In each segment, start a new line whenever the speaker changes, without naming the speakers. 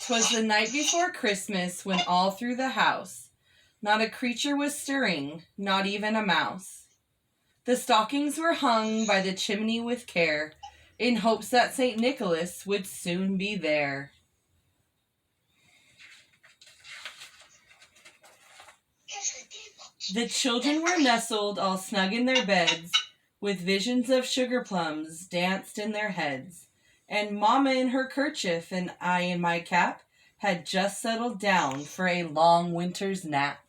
'Twas the night before Christmas when all through the house not a creature was stirring, not even a mouse. The stockings were hung by the chimney with care, in hopes that St. Nicholas would soon be there. The children were nestled all snug in their beds, with visions of sugar plums danced in their heads. And Mama in her kerchief and I in my cap had just settled down for a long winter's nap.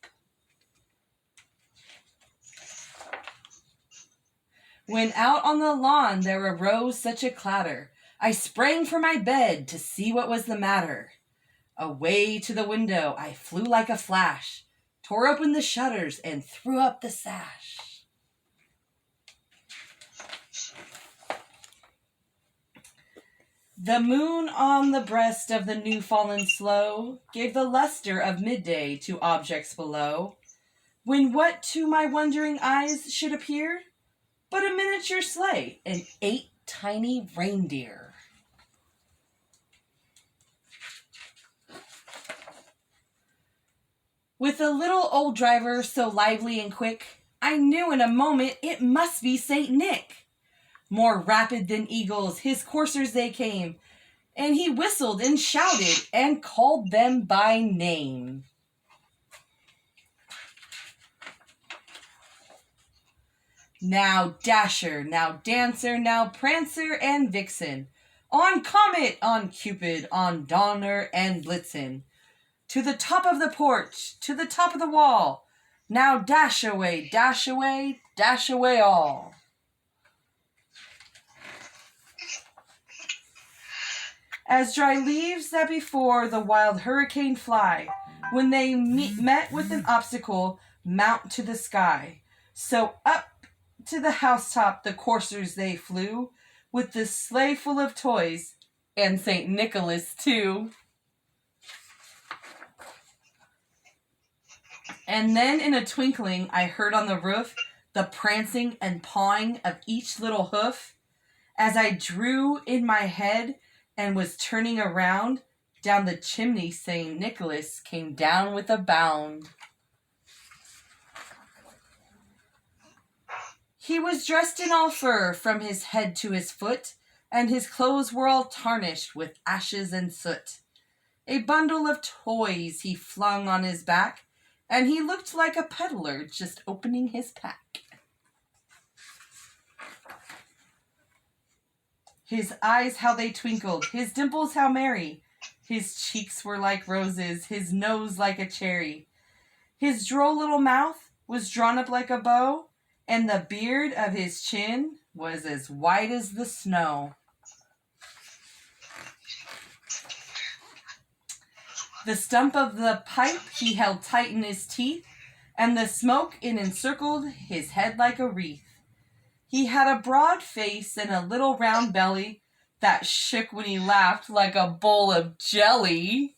When out on the lawn there arose such a clatter, I sprang from my bed to see what was the matter. Away to the window I flew like a flash, tore open the shutters and threw up the sash. The moon on the breast of the new fallen snow gave the luster of midday to objects below, when what to my wondering eyes should appear but a miniature sleigh and 8 tiny reindeer. With a little old driver so lively and quick, I knew in a moment it must be St. Nick. More rapid than eagles, his coursers they came, and he whistled and shouted and called them by name. Now Dasher, now Dancer, now Prancer and Vixen, on Comet, on Cupid, on Donner and Blitzen, to the top of the porch, to the top of the wall, now dash away, dash away, dash away all. As dry leaves that before the wild hurricane fly, when they met with an obstacle, mount to the sky, so up to the housetop the coursers they flew, with the sleigh full of toys, and St. Nicholas too. And then in a twinkling I heard on the roof the prancing and pawing of each little hoof. As I drew in my head and was turning around, down the chimney St. Nicholas came down with a bound. He was dressed in all fur from his head to his foot, and his clothes were all tarnished with ashes and soot. A bundle of toys he flung on his back, and he looked like a peddler just opening his pack. His eyes how they twinkled, his dimples how merry, his cheeks were like roses, his nose like a cherry. His droll little mouth was drawn up like a bow, and the beard of his chin was as white as the snow. The stump of the pipe he held tight in his teeth, and the smoke it encircled his head like a wreath. He had a broad face and a little round belly that shook when he laughed like a bowl of jelly.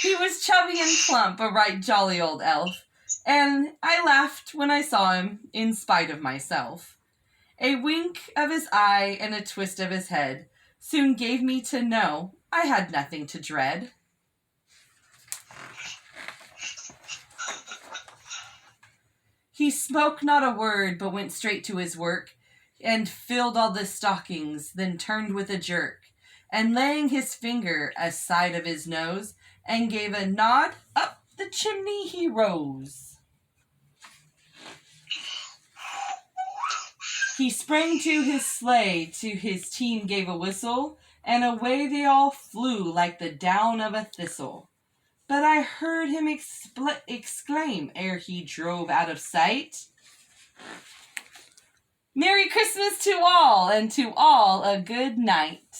He was chubby and plump, a right jolly old elf, and I laughed when I saw him, in spite of myself. A wink of his eye and a twist of his head soon gave me to know I had nothing to dread. He spoke not a word, but went straight to his work, and filled all the stockings, then turned with a jerk, and laying his finger aside of his nose, and gave a nod, up the chimney he rose. He sprang to his sleigh, to his team gave a whistle, and away they all flew like the down of a thistle. But I heard him exclaim ere he drove out of sight, "Merry Christmas to all, and to all a good night."